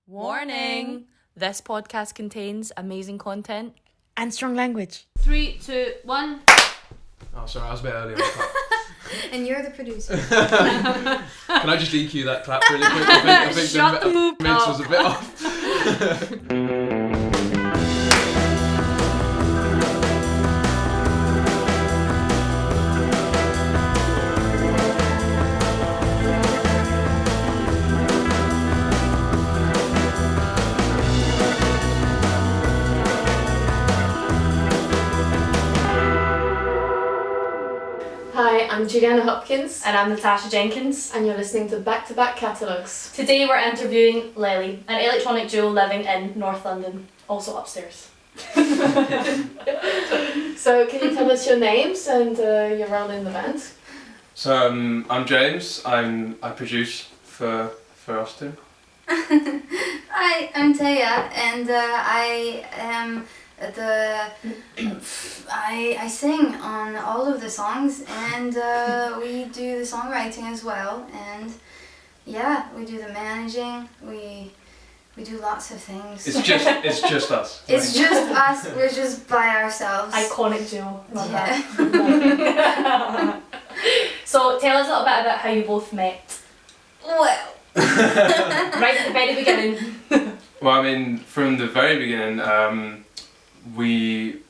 Warning! This podcast contains amazing content and strong language. 3, 2, 1. Oh, sorry, I was a bit early on the clap. And you're the producer. Can I just EQ that clap really quick? I think Shut the the mix was a bit off. Hi, I'm Juliana Hopkins, And I'm Natasha Jenkins. and you're listening to Back Catalogues. Today we're interviewing Lelli, an electronic duo living in North London, also upstairs. So, can you tell us your names and your role in the band? So I'm James. I produce for Austin. Hi, I'm Taya, and I am I sing on all of the songs, and we do the songwriting as well, and yeah, we do the managing. We do lots of things. It's just us. It's just us. We're just by ourselves. Iconic duo. Love Yeah. that. So tell us a little bit about how you both met. Well. Right at the very beginning. Well, I mean, from the very beginning, we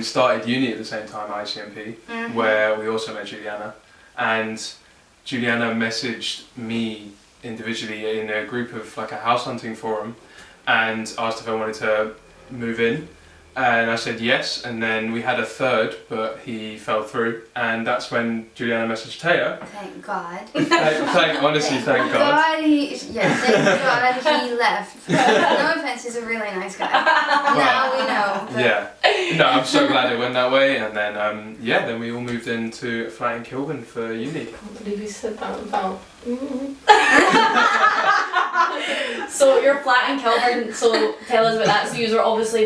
started uni at the same time, ICMP, where we also met Juliana, and Juliana messaged me individually in a group of like a house hunting forum and asked if I wanted to move in, and I said yes, and then we had a third but he fell through, and that's when Juliana messaged Taya. Thank God. Honestly, thank God. Thank God he left. No offense, he's a really nice guy. Now we know. But Yeah. No, I'm so glad it went that way, and then then we all moved into a flat in Kilburn for uni. I can't believe you said that about. So you're flat in Kilburn, so tell us about that. So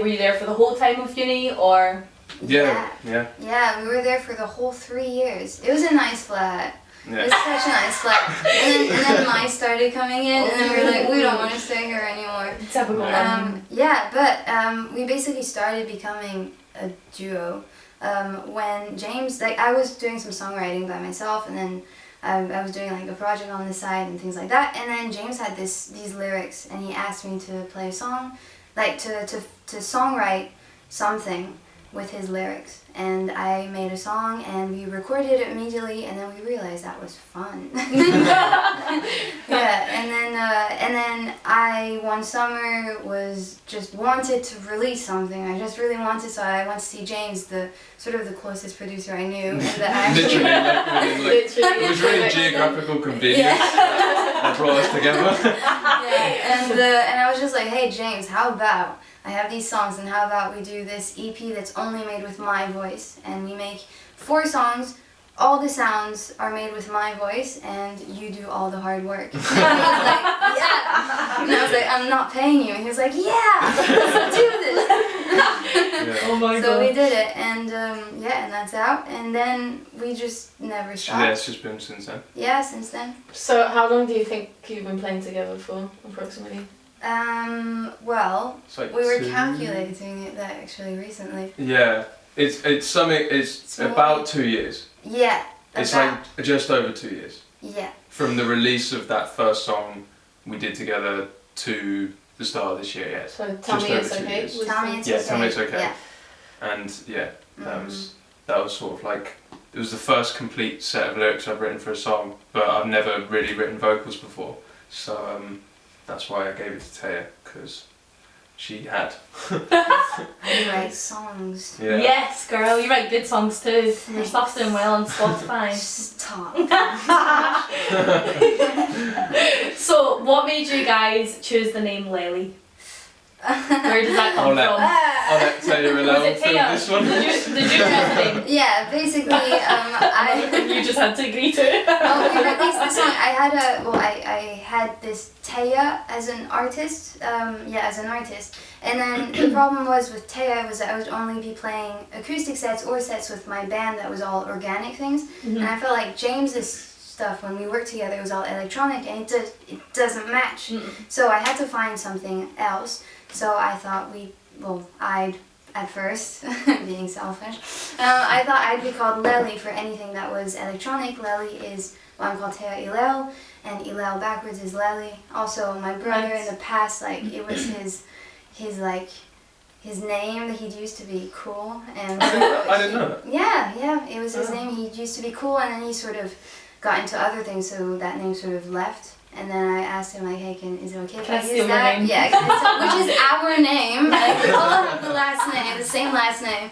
were you there for the whole time of uni, or? Yeah. Yeah, we were there for the whole 3 years. It was a nice flat. It Yeah. was such a nice flat. And then mice started coming in, and then we were like, we don't want to stay here anymore. Typical. We basically started becoming a duo when James, I was doing some songwriting by myself, and then I was doing like a project on the side and things like that, and then James had these lyrics, and he asked me to play a song, like to songwrite something with his lyrics, and I made a song, and we recorded it immediately, and then we realized that was fun. Yeah, and then I one summer just wanted to release something. I just really wanted, so I went to see James, the sort of the closest producer I knew, and that actually Literally, it was really geographical convenience that brought us together. Yeah, and I was just like, hey James, how about I have these songs, and how about we do this EP that's only made with my voice, and we make 4 songs, all the sounds are made with my voice, and you do all the hard work. And he was like, yeah. And I was like, I'm not paying you. And he was like, yeah, let's do this. Oh my god. So we did it, and and that's out, and then we just never stopped. Yeah, it's just been since then. Yeah, since then. So, how long do you think you've been playing together for, approximately? Well, It's like we were 2 calculating it that actually recently. Yeah, it's something. It's more about 2 years. Yeah. It's about- like just over 2 years Yeah. from the release of that first song we did together to the start of this year. Yeah, So, tell Just me over it's 2 okay. years. was Tell the- me it's Yeah, okay. Tell Me It's Okay. Yeah. and that was sort of like, it was the first complete set of lyrics I've written for a song, but I've never really written vocals before, so that's why I gave it to Taya, because she had. I write songs. Yeah. Yes, girl, you write good songs too. Your stuff's doing well on Spotify. Stop. So, what made you guys choose the name Lelli? Where does that come I'll let from? Taya Was allow it for Taya? this one. Did you choose the name? Yeah, basically, You just had to agree to it. Oh, we released the song. I had this Taya as an artist. And then the problem was with Taya was that I would only be playing acoustic sets or sets with my band that was all organic things. And I felt like James's stuff when we worked together, it was all electronic, and it doesn't match. So I had to find something else. So I thought I'd at first, being selfish, I thought I'd be called Lelli for anything that was electronic. Lelli is, I'm called Thea Ilel, and Ilel backwards is Lelli. Also, my brother in the past, like, it was his name that he'd used to be cool, and so I didn't know that. Yeah, it was his name. He used to be cool, and then he sort of got into other things, so that name sort of left. And then I asked him, like, hey, is it okay if I use that? Name? Yeah, which is our name. Like, we all have the last name, the same last name.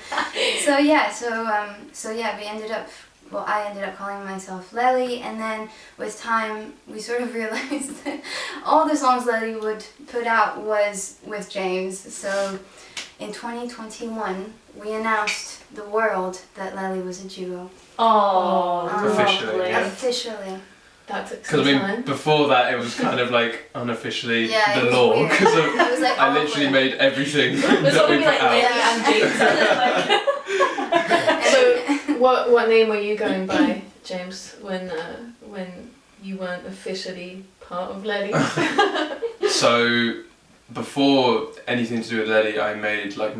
So yeah, we ended up. Well, I ended up calling myself Lelli, and then with time, we sort of realized that all the songs Lelli would put out was with James. So in 2021, we announced the world that Lelli was a duo. Oh, Officially, yeah. Officially. That took Because some I mean, time. before that, it was kind of like unofficially Yeah, it the was law. weird. Because It was like I literally awkward. made everything There's that we gonna be put like out. Lelli and James in it, like. So, what name were you going by, James, when you weren't officially part of Lelli? So before anything to do with Lelli, I made like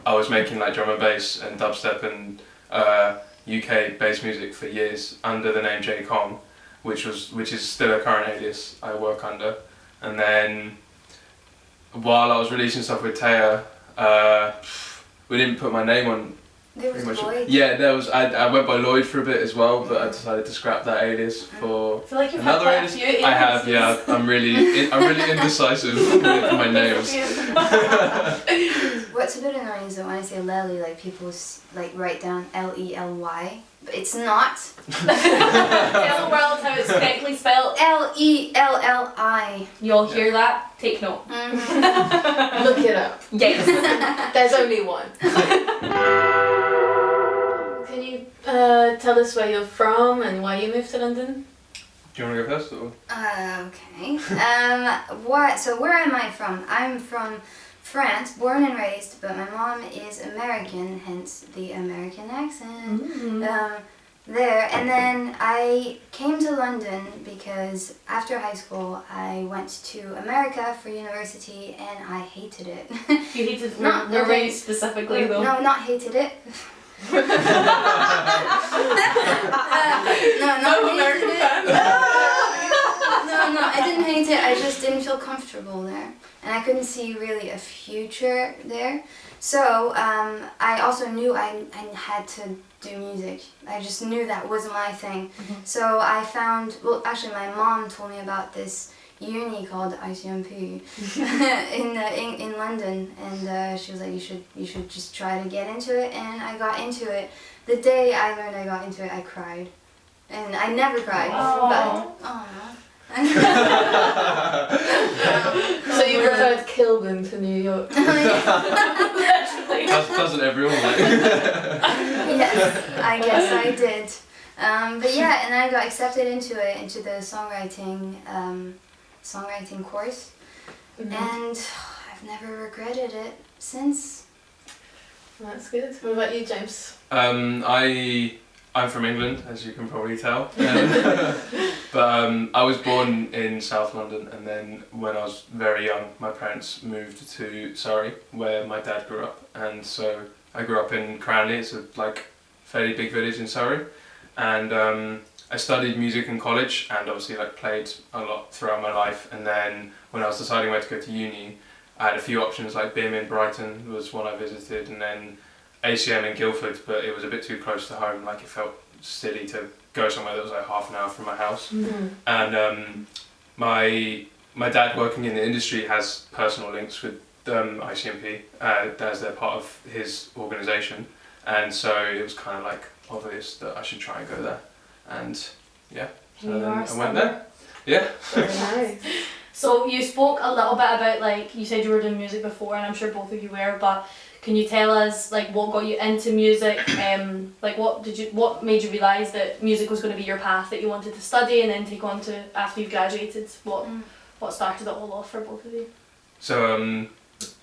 I was making like drum and bass and dubstep and UK bass music for years under the name J Kong, which is still a current alias I work under. And then while I was releasing stuff with Taya, we didn't put my name on. There was Pretty much. Lloyd. Yeah, there was. I went by Lloyd for a bit as well, but I decided to scrap that alias for I feel like you've had another quite a alias. few aliases. I have, yeah. I'm really indecisive with my names. What's a bit annoying is that when I say Lelli, like people like write down Lely, but it's not. Tell the world how it's correctly spelled. Lelli. You all hear that? Take note. Mm-hmm. Look it up. Yes. There's only one. Can you tell us where you're from and why you moved to London? Do you want to go first? Or? Okay. So where am I from? I'm from France, born and raised, but my mom is American, hence the American accent. There, and then I came to London because after high school I went to America for university and I hated it. You hated Not where okay. specifically though? No, not hated it. No, not hated it. No, I didn't hate it. I just didn't feel comfortable there, and I couldn't see really a future there. So I also knew I had to do music. I just knew that was my thing. So I found, well, actually my mom told me about this uni called ICMP in London, and she was like, you should just try to get into it, and I got into it. The day I learned I got into it, I cried, and I never cried, So you preferred Kilburn to New York? Doesn't everyone like? Yes, I guess I did. But yeah, and I got accepted into the songwriting course, and I've never regretted it since. That's good. What about you, James? I'm from England, as you can probably tell. But I was born in South London, and then when I was very young, my parents moved to Surrey, where my dad grew up, and so I grew up in Cranley. It's a fairly big village in Surrey, and I studied music in college, and obviously played a lot throughout my life. And then when I was deciding where to go to uni, I had a few options, like BIM in Brighton was one I visited, and then ACM in Guildford, but it was a bit too close to home. It felt silly to go somewhere that was half an hour from my house. And my dad, working in the industry, has personal links with ICMP as they're part of his organisation, and so it was kind of obvious that I should try and go there. And yeah, so then I went there. Yeah. Very nice. So you spoke a little bit about you said you were doing music before, and I'm sure both of you were, but can you tell us what got you into music? What made you realise that music was going to be your path that you wanted to study and then take on to after you graduated? What started it all off for both of you? So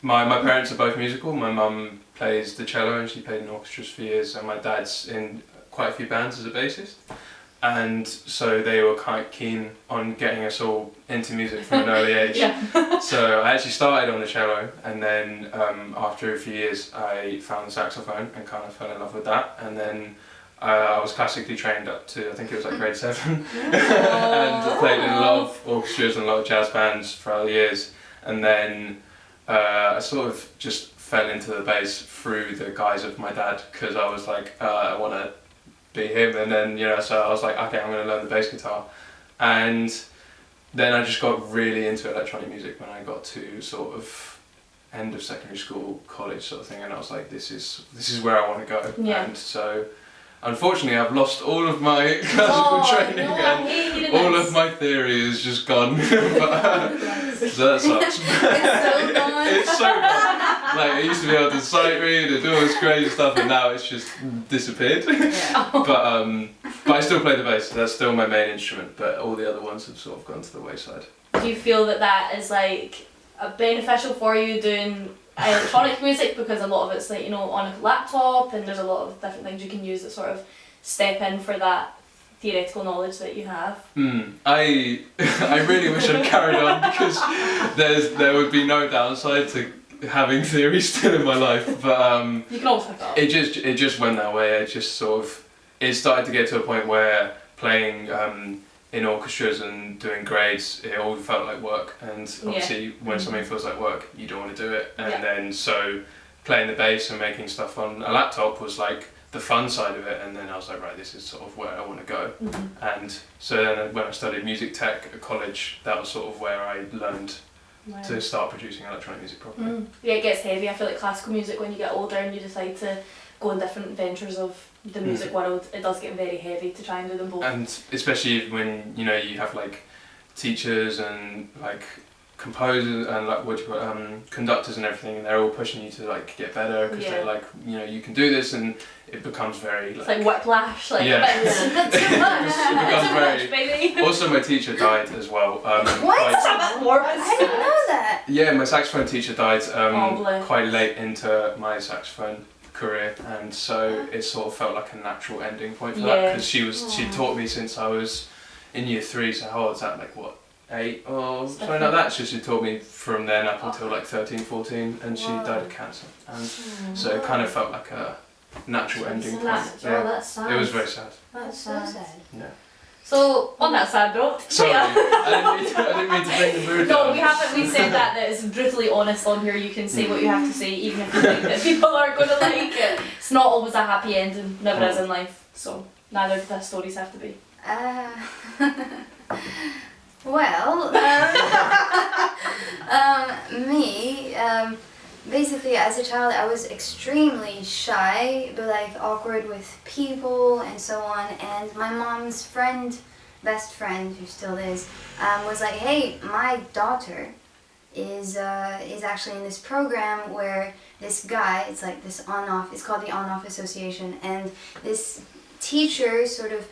my parents are both musical. My mum plays the cello and she played in orchestras for years, and my dad's in quite a few bands as a bassist. and so they were quite keen on getting us all into music from an early age. So I actually started on the cello, and then after a few years I found the saxophone and kind of fell in love with that, and then I was classically trained up to, I think it was like grade 7, and played in a lot of orchestras and a lot of jazz bands throughout the years, and then I sort of just fell into the bass through the guise of my dad, because I was like, I want to be him, and then so I was like, okay, I'm going to learn the bass guitar, and then I just got really into electronic music when I got to sort of end of secondary school, college sort of thing, and I was like, this is where I want to go. And so unfortunately I've lost all of my classical training, and all of my theory is just gone. So that sucks. It's so gone. It's so gone. Like, I used to be able to sight read and do all this crazy stuff, and now it's just disappeared. But I still play the bass. That's still my main instrument, but all the other ones have sort of gone to the wayside. Do you feel that is like beneficial for you doing electronic music, because a lot of it's like on a laptop, and there's a lot of different things you can use that sort of step in for that theoretical knowledge that you have? I really wish I'd carried on, because there would be no downside to having theory still in my life, but you can always pick it up. It just went that way. It started to get to a point where playing in orchestras and doing grades, it all felt like work, and obviously when something feels like work, you don't want to do it, and then so playing the bass and making stuff on a laptop was like the fun side of it, and then I was like, right, this is sort of where I want to go. And so then when I studied music tech at college, that was sort of where I learned to start producing electronic music properly. Yeah, it gets heavy. I feel like classical music, when you get older and you decide to go in different ventures of the music world, it does get very heavy to try and do them both. And especially when you have like teachers and like composers and like conductors and everything, and they're all pushing you to like get better, because they're like, you can do this, and it becomes very like, it's like whiplash, like it becomes very. baby. Also, my teacher died as well. What? I didn't know that. Yeah, my saxophone teacher died bless. quite late into my saxophone career, and so it sort of felt like a natural ending point for that, because she taught me since I was in year 3. So how old is that? Like what? 8 or something like that. So she taught me from then up until like 13, 14, and she died of cancer, and so it kind of felt like a natural ending point. That's sad. It was very sad. That's So sad. Yeah. So on that sad note, Sorry, I didn't mean to bring the mood no, down. we haven't. We said that it's brutally honest on here. You can say what you have to say, even if you think that people aren't going to like it. It's not always a happy ending. Never is in life. So neither do the stories have to be. Well, me, basically as a child I was extremely shy, but like awkward with people and so on, and my mom's best friend, who still is, was like, hey, my daughter is actually in this program where this guy, it's like this on-off, it's called the On-Off Association, and this teacher sort of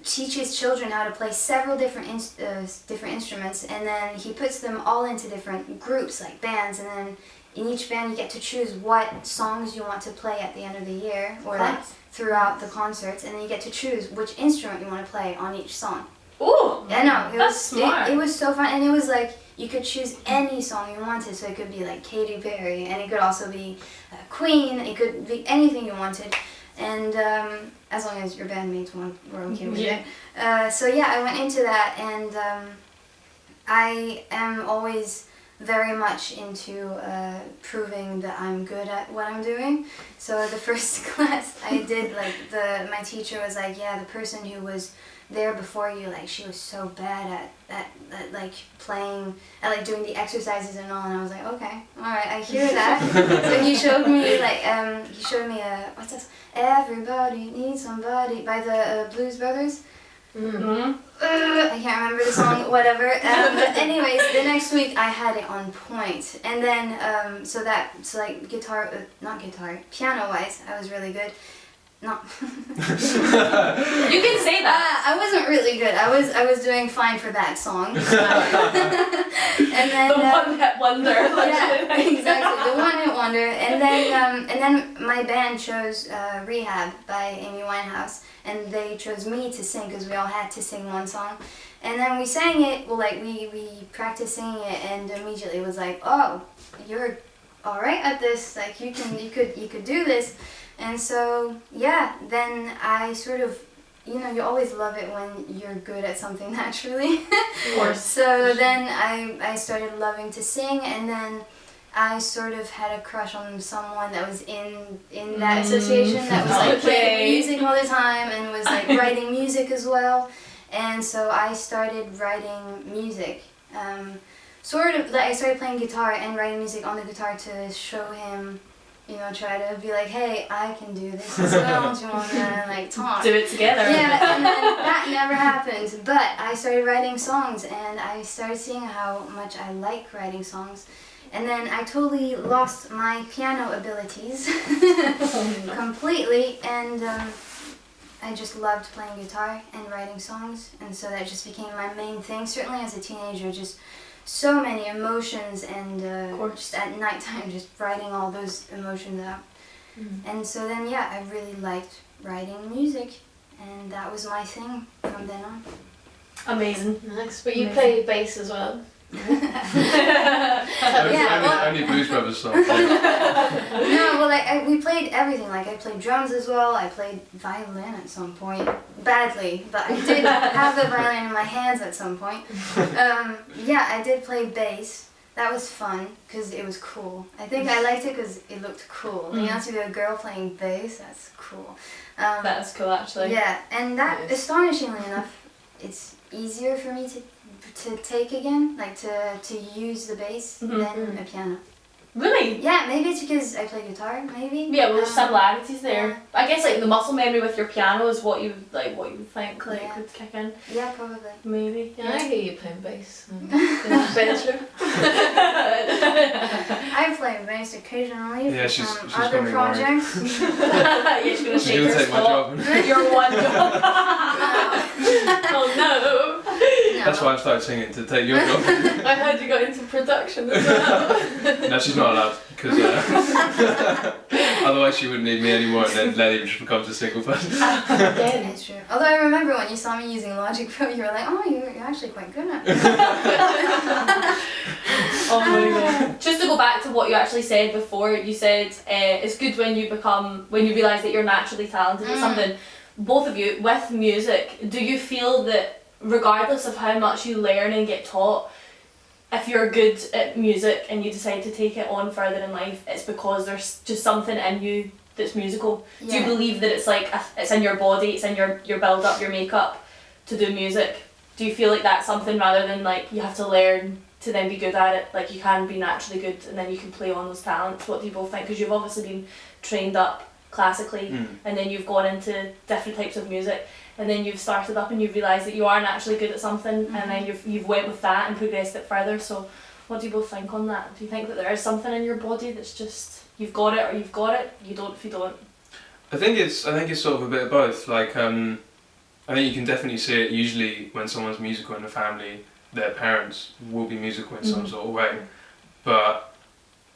teaches children how to play several different instruments, and then he puts them all into different groups, like bands, and then in each band you get to choose what songs you want to play at the end of the year, or like throughout the concerts, and then you get to choose which instrument you want to play on each song. Ooh! Yeah, no, that's smart. It was so fun, and it was like you could choose any song you wanted, so it could be like Katy Perry, and it could also be Queen, it could be anything you wanted. And as long as your bandmates were okay with it. So yeah, I went into that, and I am always very much into proving that I'm good at what I'm doing. So the first class I did, like my teacher was like, yeah, the person who was there before you, like she was so bad at like playing, at like doing the exercises and all, and I was like, okay, alright, I hear that. So he showed me what's this? Everybody Needs Somebody by the Blues Brothers. I can't remember the song, whatever. But anyways, the next week I had it on point, and then so like piano wise, I was really good. No. You can say that. I wasn't really good. I was doing fine for that song. And then the one hit wonder. Yeah, exactly, the one-hit wonder. And then my band chose Rehab by Amy Winehouse, and they chose me to sing because we all had to sing one song. And then we sang it, well, like we practiced singing it, and immediately it was like, oh, you're all right at this. Like you could do this. And so yeah, then I sort of, you know, you always love it when you're good at something naturally. Of course. So then I started loving to sing, and then I sort of had a crush on someone that was in that association that was like playing music all the time and was like writing music as well. And so I started writing music. Sort of like I started playing guitar and writing music on the guitar to show him, you know, try to be like, hey, I can do this as well. Do you want to like talk? Do it together. Yeah, and then that never happened. But I started writing songs, and I started seeing how much I like writing songs. And then I totally lost my piano abilities completely, and I just loved playing guitar and writing songs, and so that just became my main thing. Certainly as a teenager, just so many emotions, and just at nighttime just writing all those emotions out. And so then yeah, I really liked writing music, and that was my thing from then on. Amazing. Nice. But you play bass as well. Only Blues Brothers songs. No, well, like we played everything. Like I played drums as well. I played violin at some point, badly, but I did have the violin in my hands at some point. Yeah, I did play bass. That was fun because it was cool. I think I liked it because it looked cool. You know, to be a girl playing bass, that's cool. That's cool, actually. Yeah, and that, astonishingly enough, it's easier for me to take again, like to use the bass than a piano. Really? Yeah, maybe it's because I play guitar, maybe. Yeah, well, there's similarities there. Yeah. I guess like the muscle memory with your piano is what you think like would kick in. Yeah, probably. Maybe. Yeah, I hear you playing bass in the bedroom. I play bass occasionally Yeah, for she's some gonna other be projects. Yeah, she's gonna She's shake gonna her take my spot. job. Your one job. Oh no. That's why I've started singing, to take your job. I heard you got into production as well. No, she's not allowed, because otherwise she wouldn't need me anymore, and then Lelli just becomes a single person. Yeah, it's true. Although I remember when you saw me using Logic Pro, you were like, oh, you're actually quite good at it. Oh my god. Just to go back to what you actually said before, you said it's good when you realise that you're naturally talented at something. Both of you, with music, do you feel that regardless of how much you learn and get taught, if you're good at music and you decide to take it on further in life, it's because there's just something in you that's musical? Yeah. Do you believe that it's like it's in your body, it's in your build up, your makeup to do music? Do you feel like that's something rather than like you have to learn to then be good at it? Like you can be naturally good and then you can play on those talents. What do you both think? Because you've obviously been trained up classically and then you've gone into different types of music, and then you've started up and you've realised that you are naturally good at something, and then you've went with that and progressed it further. So what do you both think on that? Do you think that there is something in your body that's just you've got it, or you've got it, you don't if you don't? I think it's sort of a bit of both. Like I think you can definitely see it usually when someone's musical in a family, their parents will be musical in some sort of way. But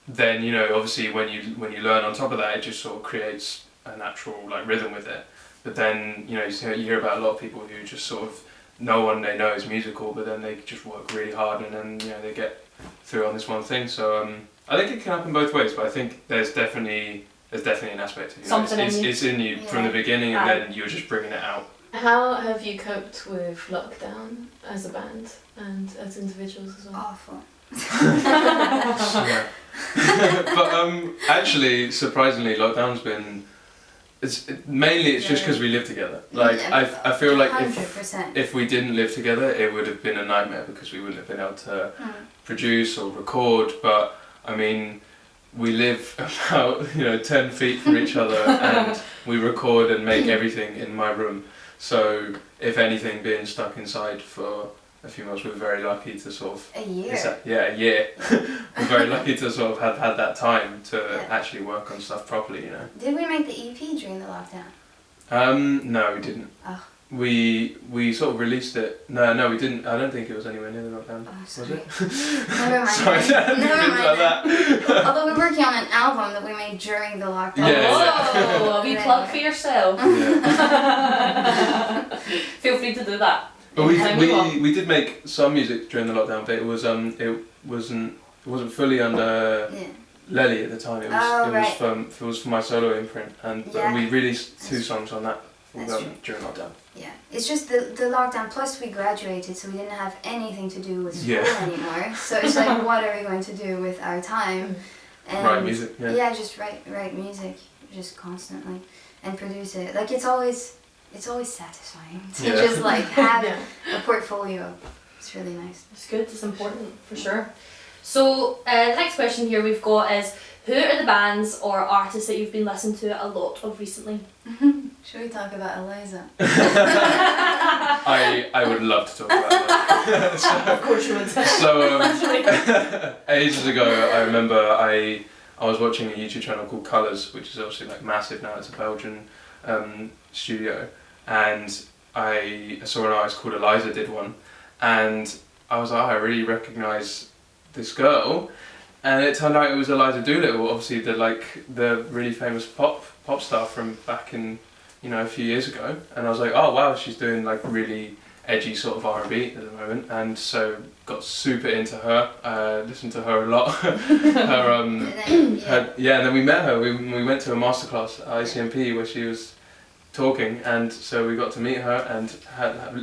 then, you know, obviously when you learn on top of that, it just sort of creates a natural like rhythm with it. But then, you know, you hear about a lot of people who just sort of, no one they know is musical, but then they just work really hard and then, you know, they get through on this one thing. So I think it can happen both ways, but I think there's definitely an aspect of you. Something in you. It's in you from the beginning, and then you're just bringing it out. How have you coped with lockdown as a band and as individuals as well? Awful. Yeah. But actually, surprisingly, lockdown's been. It's just because we live together. Like I feel like 100%. if we didn't live together, it would have been a nightmare because we wouldn't have been able to produce or record. But I mean, we live about 10 feet from each other, and we record and make everything in my room. So if anything, being stuck inside for a few months, we were very lucky to sort of... A year? A year. We're very lucky to sort of have had that time to actually work on stuff properly, Did we make the EP during the lockdown? No, we didn't. Oh. we sort of released it. No, we didn't. I don't think it was anywhere near the lockdown. Oh, Was sorry. it? Never mind. Sorry, Never mind. like that. Although we're working on an album that we made during the lockdown. Yeah. Oh, a wee plug for yourself. Yeah. Feel free to do that. But Anytime you want. we did make some music during the lockdown, but it wasn't fully under Yeah. Lelli at the time. It was Oh, right. it was for my solo imprint, and Yeah. we released 2 songs on that That's true. during lockdown. Yeah, it's just the lockdown. Plus, we graduated, so we didn't have anything to do with school Yeah. anymore. So it's like, what are we going to do with our time? And Write music, yeah. just write music, just constantly, and produce it. Like it's always satisfying to Yeah. just like have Yeah. a portfolio. It's really nice. It's good, it's important, for sure. So, the next question here we've got is, who are the bands or artists that you've been listening to a lot of recently? Should we talk about Eliza? I would love to talk about that. Of course you would. So ages ago, I remember I was watching a YouTube channel called Colours, which is obviously like massive now. It's a Belgian studio, and I saw an artist called Eliza did one, and I was like, oh, I really recognise this girl, and it turned out it was Eliza Doolittle, obviously the really famous pop star from back in a few years ago, and I was like, oh wow, she's doing like really edgy sort of R&B at the moment, and so got super into her, listened to her a lot. And then we met her, we went to a masterclass at ICMP where she was talking, and so we got to meet her and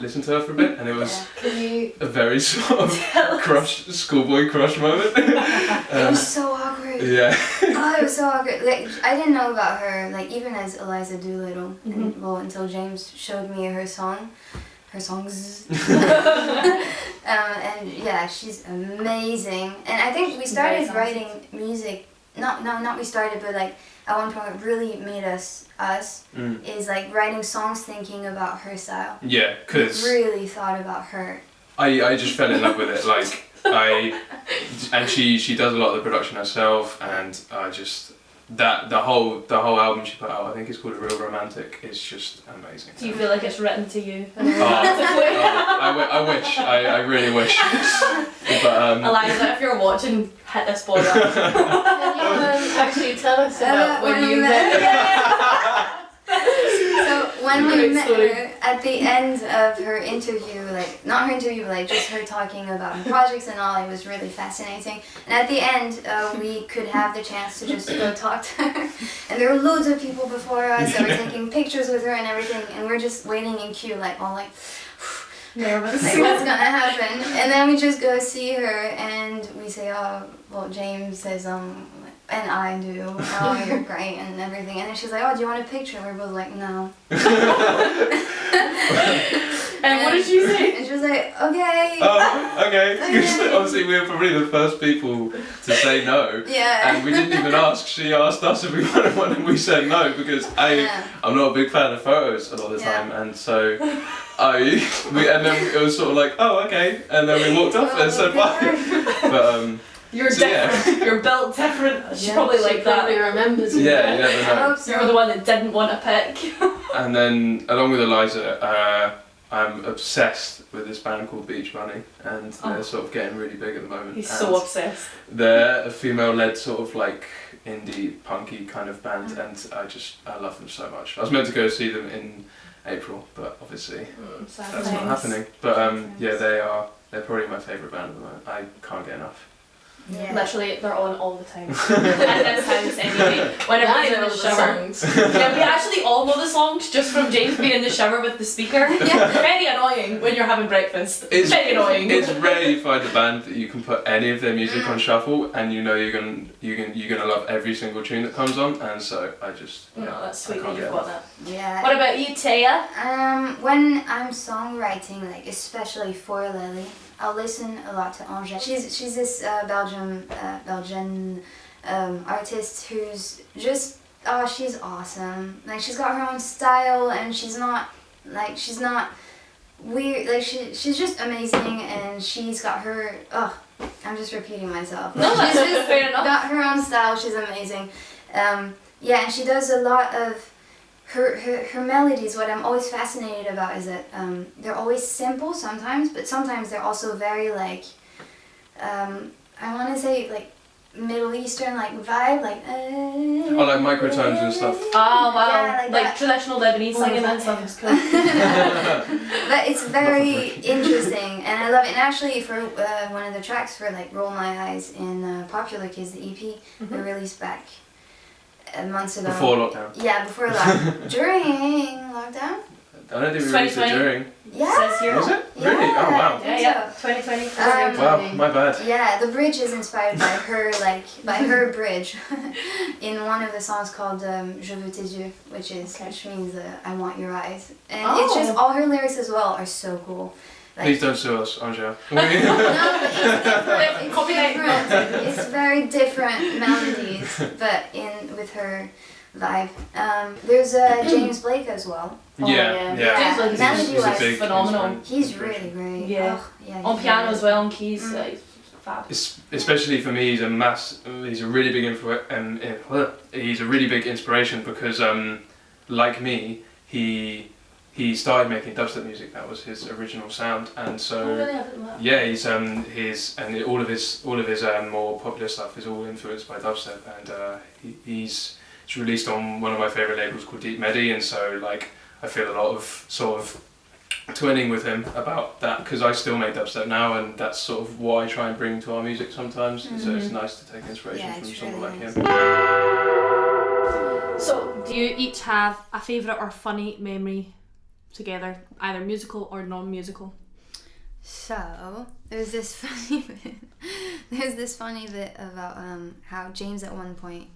listen to her for a bit, and it was a very sort of schoolboy crush moment. It was so awkward. Yeah. Oh, it was so awkward. Like I didn't know about her, like even as Eliza Doolittle, and, well, until James showed me her songs. And yeah, she's amazing. And I think we started writing music. Not we started, but like at one point, what really made us is like writing songs thinking about her style. Yeah, because really thought about her. I just fell in love with it. Like and she does a lot of the production herself, and I just the whole album she put out, I think it's called A Real Romantic, is just amazing. Do you feel like it's written to you? I wish. I really wish. But Eliza, if you're watching, hit this boy up. Can you actually tell us about when you met her? So when we Great met story. her at the end of her interview, like not her interview, but like just her talking about her projects and all, it was really fascinating. And at the end, we could have the chance to just go talk to her. And there were loads of people before us that were taking pictures with her and everything, and we're just waiting in queue, like all like Nervous. like what's gonna happen. And then we just go see her and we say, oh, well, James says, and I do, oh, you're great and everything. And then she's like, oh, do you want a picture? And we're both like, no. And what did she say? And she was like, okay. oh, okay. Okay. Obviously, we were probably the first people to say no. Yeah. And we didn't even ask. She asked us if we wanted one, and we said no because Yeah. I'm not a big fan of photos a lot of the Yeah. time, and so and then it was sort of like, oh, okay, and then we walked off and said bye. But You're So, different. You're built different. She's probably like that. Probably remembers you. yeah, you never I know. hope so. You're the one that didn't want to pick. And then along with Eliza, I'm obsessed with this band called Beach Bunny, and they're sort of getting really big at the moment. He's and so obsessed. They're a female-led sort of like indie punky kind of band, and I love them so much. I was meant to go see them in April, but obviously Sad that's not times. happening. But yeah, they're probably my favourite band at the moment. I can't get enough. Yeah. Literally, they're on all the time. In this house, anyway. Whenever I he's in know the the shower. songs. Yeah, we actually all know the songs just from James being in the shower with the speaker. Yeah. Very annoying when you're having breakfast. Very annoying. It's rare you find a band that you can put any of their music on shuffle, and you know you're gonna love every single tune that comes on, and so I just No, that's sweet I that can't you've get got enough. that. Yeah. What about you, Taya? When I'm songwriting, like especially for Lelli, I'll listen a lot to Angèle. She's this Belgian artist who's just she's awesome. Like she's got her own style, and she's not weird. Like she's just amazing, and she's got her. I'm just repeating myself. No, She's just fair enough. got her own style. She's amazing. Yeah, and she does a lot of her melodies, what I'm always fascinated about is that they're always simple sometimes, but sometimes they're also very like, I want to say like Middle Eastern like vibe, like. Oh, like microtones and stuff. Oh wow, Yeah, like traditional Lebanese singing and stuff is cool. But it's very interesting, and I love it. And actually, for one of the tracks for like "Roll My Eyes" in Popular Kids, the EP, we released back months ago. Before lockdown. Yeah, before lockdown. During lockdown. I don't think we released it 2020. during. Yeah. Says here. Was it? Yeah, Really? Oh wow. I think Yeah, so. 2020. Wow, my bad. Yeah, the bridge is inspired by her, like by her bridge, in one of the songs called "Je veux tes yeux," which means "I want your eyes," and it's just all her lyrics as well are so cool. Like, Please don't sue us, Angela. no, but it's Copyright different. It's very different melodies, but with her vibe. There's James Blake as well. Yeah. James Blake is Melody-wise, big phenomenal. inspiration. He's really great. Yeah. Oh, yeah. On he's piano really as well, on keys, like fab. Especially for me, he's a really big he's a really big inspiration because, like me, he started making dubstep music. That was his original sound, and so Oh, really? I didn't know. yeah, all of his more popular stuff is all influenced by dubstep, and he's released on one of my favorite labels called Deep Medi, and so like I feel a lot of sort of twinning with him about that because I still make dubstep now, and that's sort of what I try and bring to our music sometimes. So it's nice to take inspiration Yeah, from it's someone really like nice. him. So, do you each have a favourite or funny memory together, either musical or non-musical? So there's this funny bit about how James at one point,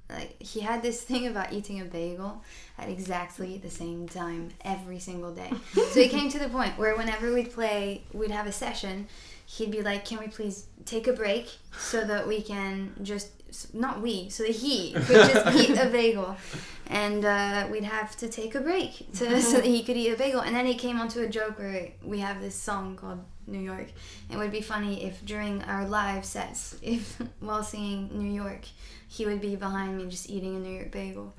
like, he had this thing about eating a bagel at exactly the same time every single day. So it came to the point where whenever we'd have a session, he'd be like, can we please take a break so that we can just, so that he could just eat a bagel. And we'd have to take a break so that he could eat a bagel. And then he came onto a joke where we have this song called New York. It would be funny if during our live sets, while singing New York, he would be behind me just eating a New York bagel.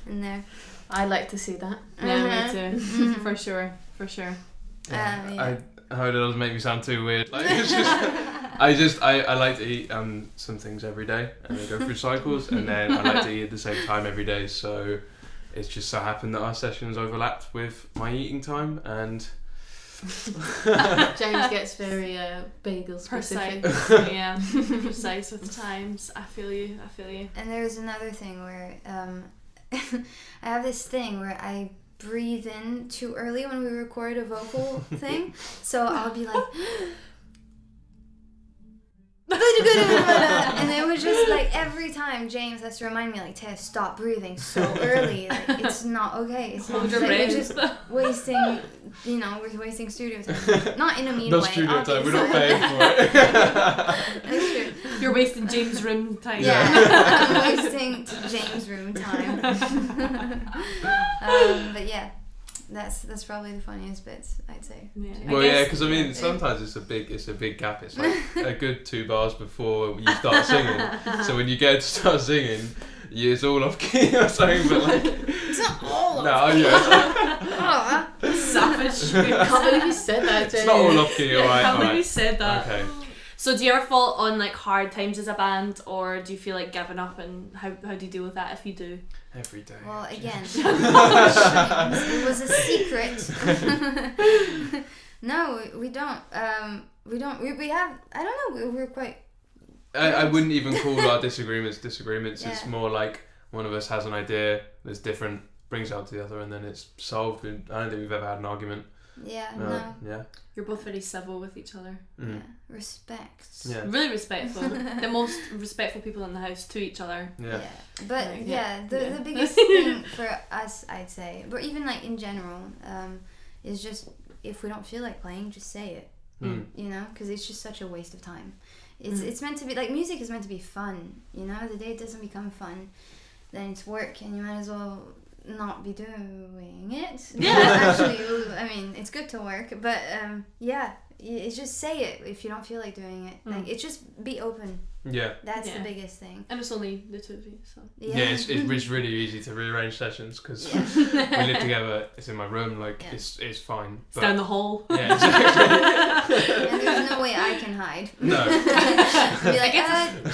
In there. I like to see that. Yeah, me too. For sure. Yeah. I hope it doesn't make me sound too weird. Like, it's just, I like to eat some things every day, and I go through cycles, and then I like to eat at the same time every day. So it's just so happened that our sessions overlapped with my eating time, and James gets very bagel specific. Precise. Yeah, precise with times. I feel you. And there's another thing where I have this thing where I breathe in too early when we record a vocal thing. So I'll be like, and it was just like every time James has to remind me, like, Tess, stop breathing so early. Like, it's not okay. It's not Hold your like, we're breath. just wasting, we're wasting studio time. Not in a mean not way. studio time. We're not obviously. paying for it. That's true. You're wasting James' room time. Yeah, I'm wasting James' room time. But yeah, that's probably the funniest bits, I'd say. Yeah. Well, I yeah, guess- because I mean, sometimes it's a big gap. It's like a good 2 bars before you start singing. So when you get to start singing, it's all off key or something. But like, It's not all no, of yeah, Savage. Can't believe you said that, James. it's not all off key. I Alright, can't believe you alright. said that. Okay. So do you ever fall on like hard times as a band, or do you feel like giving up, and how do you deal with that if you do? Every day. Well, again, it was a secret. No, we don't. We have. I don't know. We're quite. I wouldn't even call our disagreements. It's Yeah. more like one of us has an idea that's different, brings it up to the other, and then it's solved. I don't think we've ever had an argument. Yeah. No. Yeah. You're both very civil with each other. Mm. Yeah. Respect. Yeah. Really respectful. The most respectful people in the house to each other. Yeah. But Like, the biggest thing for us, I'd say, but even like in general, is just if we don't feel like playing, just say it. Mm. You know, because it's just such a waste of time. It's meant to be like music is meant to be fun. You know, the day it doesn't become fun, then it's work, and you might as well not be doing it. Yeah. Actually, I mean, it's good to work, but yeah, it's just say it if you don't feel like doing it. Like, it's just be open. Yeah. That's the biggest thing. And it's only the two of you, so. Yeah, it's really easy to rearrange sessions because we live together. It's in my room, like it's fine. It's down the hall. Yeah, exactly. And there's no way I can hide. No. Be like,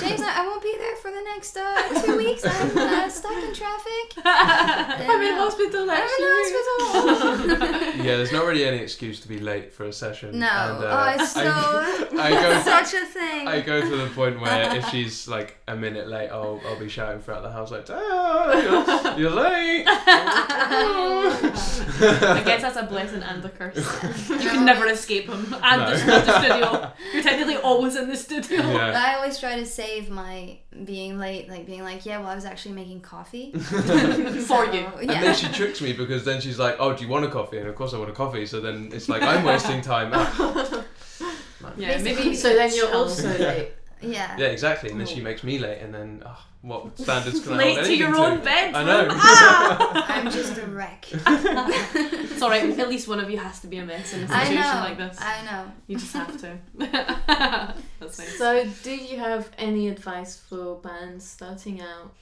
James, I won't be there for the next 2 weeks. I'm stuck in traffic. I'm in hospital. Yeah, there's not really any excuse to be late for a session. No, and, it's such a thing. I go to the point where if she's like a minute late, I'll be shouting throughout the house like, you're late. I guess that's a blessing and a curse. You can never escape him. And it's not the studio. You're technically always in the studio. Yeah. I always try to save my being late, like being like, I was actually making coffee. For you. And then she tricks me because then she's like, oh, do you want a coffee? And of course I want a coffee. So then it's like, I'm wasting time. Yeah, maybe. So then you're also late. Yeah. Yeah, exactly. And then she makes me late, and then what standards can I late hold to your anything own bedroom. I know. I'm just a wreck. It's alright, at least one of you has to be a mess in a situation like this. I know. You just have to. That's nice. So, do you have any advice for bands starting out?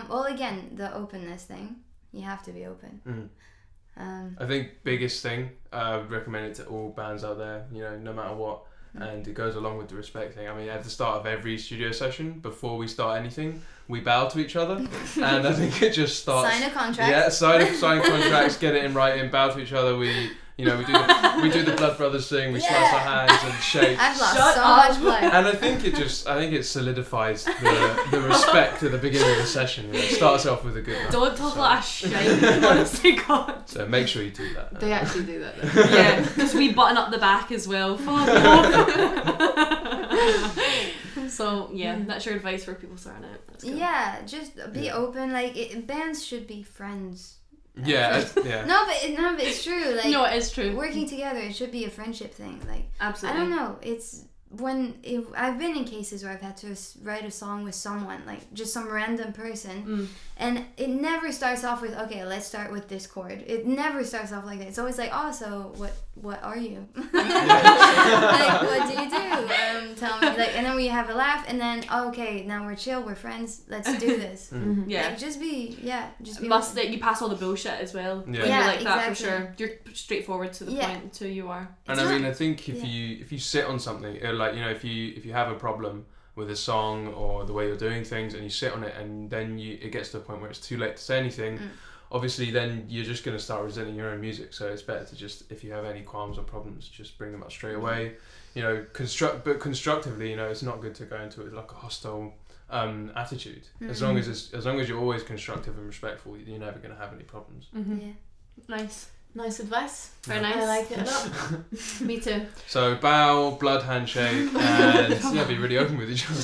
Well, again, the openness thing. You have to be open. I think biggest thing, I would recommend it to all bands out there, no matter what. And it goes along with the respect thing. I mean, at the start of every studio session, before we start anything, we bow to each other. And I think it just starts... Sign a contract. Yeah, sign contracts, get it in writing, bow to each other. We do the Blood Brothers thing, we slice our hands and shake. I've lost so much blood. And I think it solidifies the respect at the beginning of the session. It starts off with a good night. Don't talk like a shite, honestly, God. So make sure you do that. They actually do that though. Yeah, because we button up the back as well. Fuck off. So yeah, that's your advice for people starting out. That's good. Yeah, just be open. Like bands should be friends. Yeah. No, but it's true. Like, no, it is true. Working together, it should be a friendship thing. Like, absolutely. I don't know. It's I've been in cases where I've had to write a song with someone, like just some random person, and it never starts off with, okay, let's start with this chord. It never starts off like that. It's always like, oh, so what are you? Like, what do you do? Tell me. Like, and then we have a laugh, and then okay, now we're chill, we're friends. Let's do this. Yeah. Like, just be Must that you pass all the bullshit as well. Yeah. When you're like exactly. that for sure. You're straightforward to the point to who you are. And I mean, I think if you sit on something, like if you have a problem with a song or the way you're doing things, and you sit on it, and then it gets to a point where it's too late to say anything. Obviously, then you're just going to start resenting your own music. So it's better to just, if you have any qualms or problems, just bring them up straight away. Constructively. It's not good to go into it with like a hostile attitude. As long as you're always constructive and respectful, you're never going to have any problems. Yeah. Nice advice. Very nice. I like it a lot. Me too. So bow, blood handshake, and be really open with each other.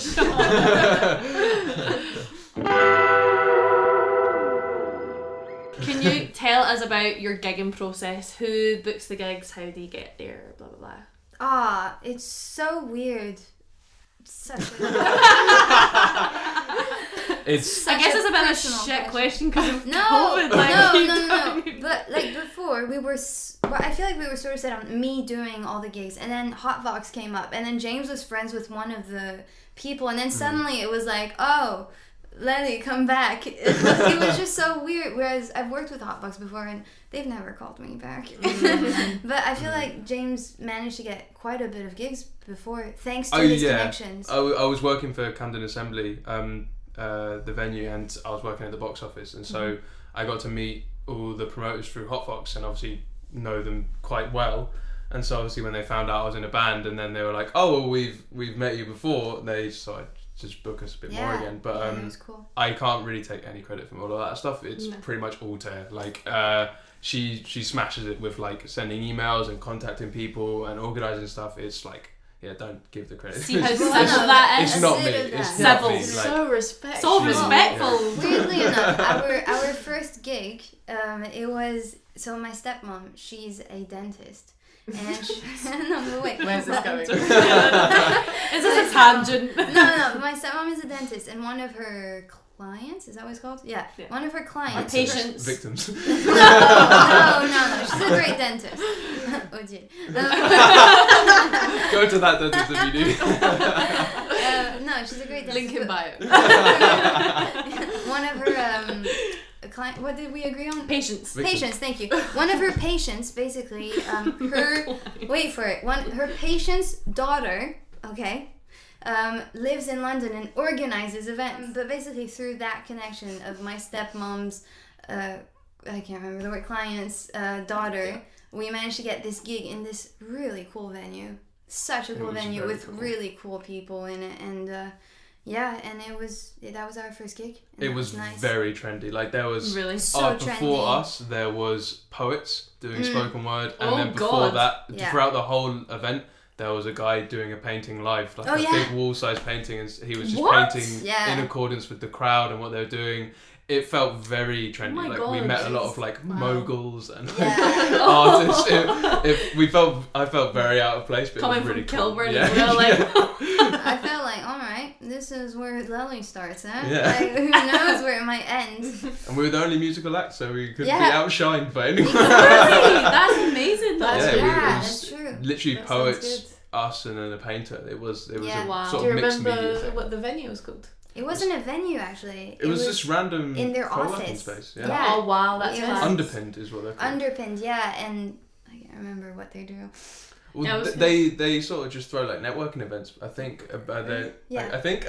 Can you tell us about your gigging process? Who books the gigs? How do you get there? Blah blah blah. It's so weird. I guess it's a bit of a shit question because of COVID. No. But like before, we were. I feel like we were sort of set on me doing all the gigs, and then Hotbox came up, and then James was friends with one of the people, and then suddenly it was like, oh, Lelli, come back. It was just so weird. Whereas I've worked with Hotbox before, and they've never called me back. But I feel like James managed to get quite a bit of gigs before, thanks to his connections. I was working for Camden Assembly, the venue, and I was working at the box office, and so I got to meet all the promoters through Hotbox, and obviously know them quite well. And so obviously when they found out I was in a band, and then they were like, oh, well, we've met you before, they decided just book us a bit more again. But it was cool. I can't really take any credit from all of that stuff. It's pretty much all Taya. Like she smashes it with like sending emails and contacting people and organising stuff. It's like, don't give the credit. See how civil that is. It's not me. It's not me. So respectful. So respectful. Weirdly enough, our first gig, it was, so my stepmom, she's a dentist. And no, wait. Where's this going? Is this a tangent? No. My stepmom is a dentist, and one of her clients, is that what it's called? Yeah. One of her clients. Patients. Victims. No. She's a great dentist. Oh dear. Go to that dentist if you do. No, no, she's a great dancer. Link in bio. One of her what did we agree on? Patience. Patience, thank you. One of her patients, basically, her patient's daughter, okay, lives in London and organizes events. But basically through that connection of my stepmom's, I can't remember the word, client's daughter, we managed to get this gig in this really cool venue. Such a cool venue with really cool people in it, and that was our first gig. It was nice. Very trendy. Like there was really before us there was poets doing spoken word, and then before that, throughout the whole event, there was a guy doing a painting live, like big wall-sized painting, and he was just painting in accordance with the crowd and what they were doing. It felt very trendy. We met a lot of moguls and artists. I felt very out of place, but coming it was really from cool. Kilburn as well. I felt like, all right, this is where Lelli starts, huh? Yeah. Like, who knows where it might end? And we were the only musical act, so we couldn't be outshined by anyone. Exactly. That's amazing. That's true. Literally poets, us, and then a painter. It was a sort Do you of mixed media remember thing. what the venue was called? It wasn't a venue, actually. It was just random in their co-working office. Space. Yeah. Oh wow, that's class. Underpinned is what they're called. Underpinned, yeah, and I can't remember what they do. Well, they sort of just throw like networking events. I think. I think.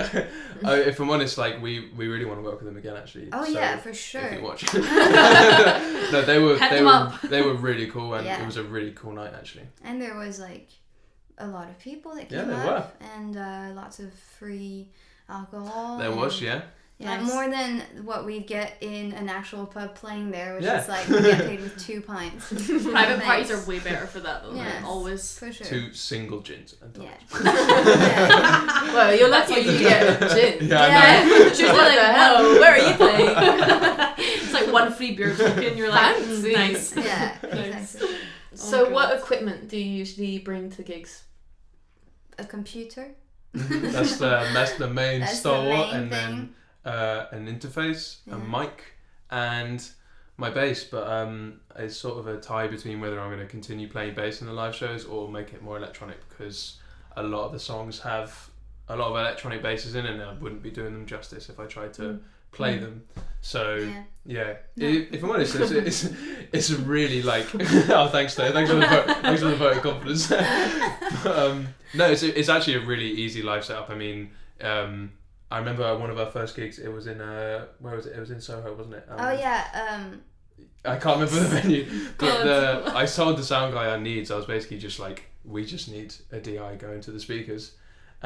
If I'm honest, like we really want to work with them again. Actually. Oh yeah, for sure. If you watch. No, they were really cool, and it was a really cool night actually. And there was like a lot of people that came up, and lots of free alcohol. There was, yeah, nice. More than what we get in an actual pub playing there, which is like we get paid with 2 pints. Private parties are way better for that though. Yeah, always for sure. 2 single gins and Well, you're lucky you get a gin. She's like, whoa, where are you playing? It's like 1 free beer token. You're like, nice. Yeah, exactly. So, what equipment do you usually bring to gigs? A computer. That's the main stalwart, and thing. Then an interface, a mic, and my bass. But it's sort of a tie between whether I'm going to continue playing bass in the live shows or make it more electronic, because a lot of the songs have a lot of electronic basses in it, and I wouldn't be doing them justice if I tried to play them. So if I'm honest, it's a really like thanks for the vote of confidence. No, it's actually a really easy live setup. I mean, I remember one of our first gigs. It was in where was it? It was in Soho, wasn't it? I can't remember the venue, but I told the sound guy our needs. I was basically just like, we just need a DI going to the speakers.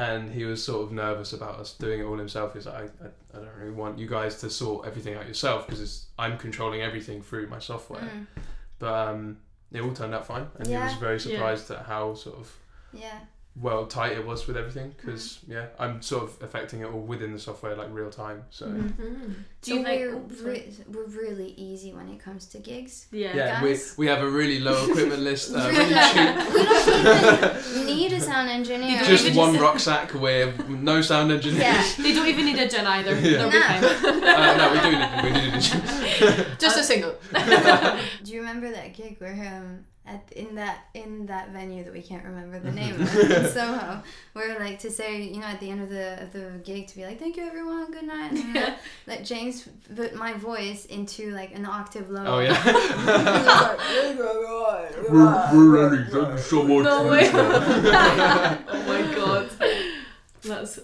And he was sort of nervous about us doing it all himself. He's like, I don't really want you guys to sort everything out yourself, because I'm controlling everything through my software. But it all turned out fine, and he was very surprised at how sort of well tight it was with everything, because I'm sort of affecting it all within the software like real time. So do you think we're really easy when it comes to gigs? Yeah, we have a really low equipment list, really cheap. We don't even need a sound engineer. Just one rucksack with no sound engineers. Yeah. They don't even need a gin either. They'll be fine. No, we do need a gin. Just a single. Do you remember that gig where in that venue that we can't remember the name of, in Soho, where like to say, at the end of the gig, to be like, thank you everyone, good night, and like James put my voice into like an octave lower. Oh yeah. We're ready, thank you so much. No way. Oh my god, that's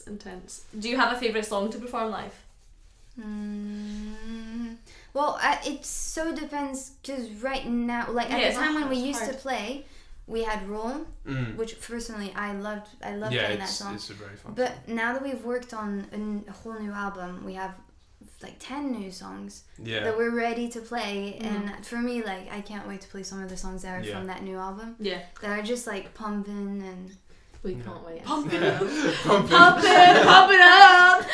intense. Do you have a favourite song to perform live? Well, it so depends, because right now, like at the time when we used to play, we had Roll, which personally I loved playing that song. It's a very fun But song. now that we've worked on a whole new album, we have like 10 new songs that we're ready to play, and for me, like, I can't wait to play some of the songs that are from that new album. Yeah. That are just like pumping and... We can't wait. Pump it up. Pump it up.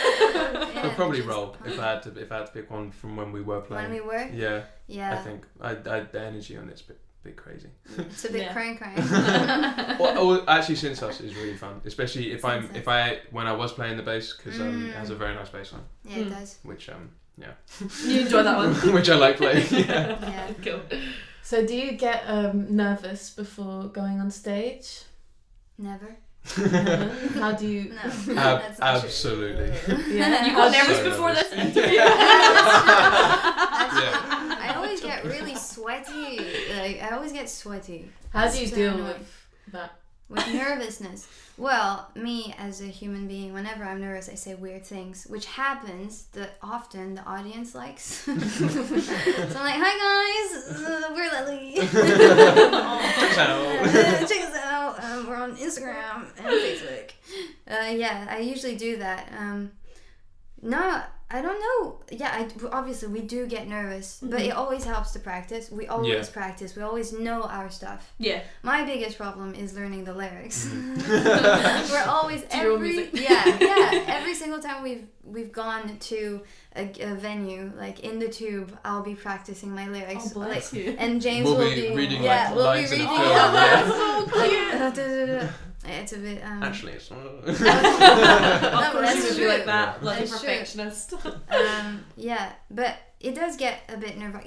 I'd probably Roll if I had to pick one from when we were playing. When we were? Yeah. I think the energy on it's a bit crazy. It's a bit crying. Well, actually, Since Us is really fun, especially when I was playing the bass, because it has a very nice bass line. Yeah, it does. Which you enjoy that one. Which I like playing. Yeah. Cool. So do you get nervous before going on stage? Never. How do you? No, that's not absolutely. Yeah, you got nervous so before nervous. this interview. I always get really sweaty. Like, I always get sweaty. How do you So deal annoying. with that? With nervousness. Well, me as a human being, whenever I'm nervous, I say weird things, which happens that often the audience likes. So I'm like, "Hi guys, we're Lelli. Check us out. We're on Instagram and Facebook." Yeah, I usually do that. No, I don't know. Yeah, obviously we do get nervous, but it always helps to practice. We always practice. We always know our stuff. Yeah. My biggest problem is learning the lyrics. Mm-hmm. We're always every single time we've gone to a venue, like in the tube, I'll be practicing my lyrics. Oh, bless you. And James We'll will be be reading yeah, we'll lines be in a reading. film. That's so cute. It's a bit. Actually, it's not. Of course that's you would be true. like that, like a That's true. perfectionist. Yeah, but it does get a bit nervous.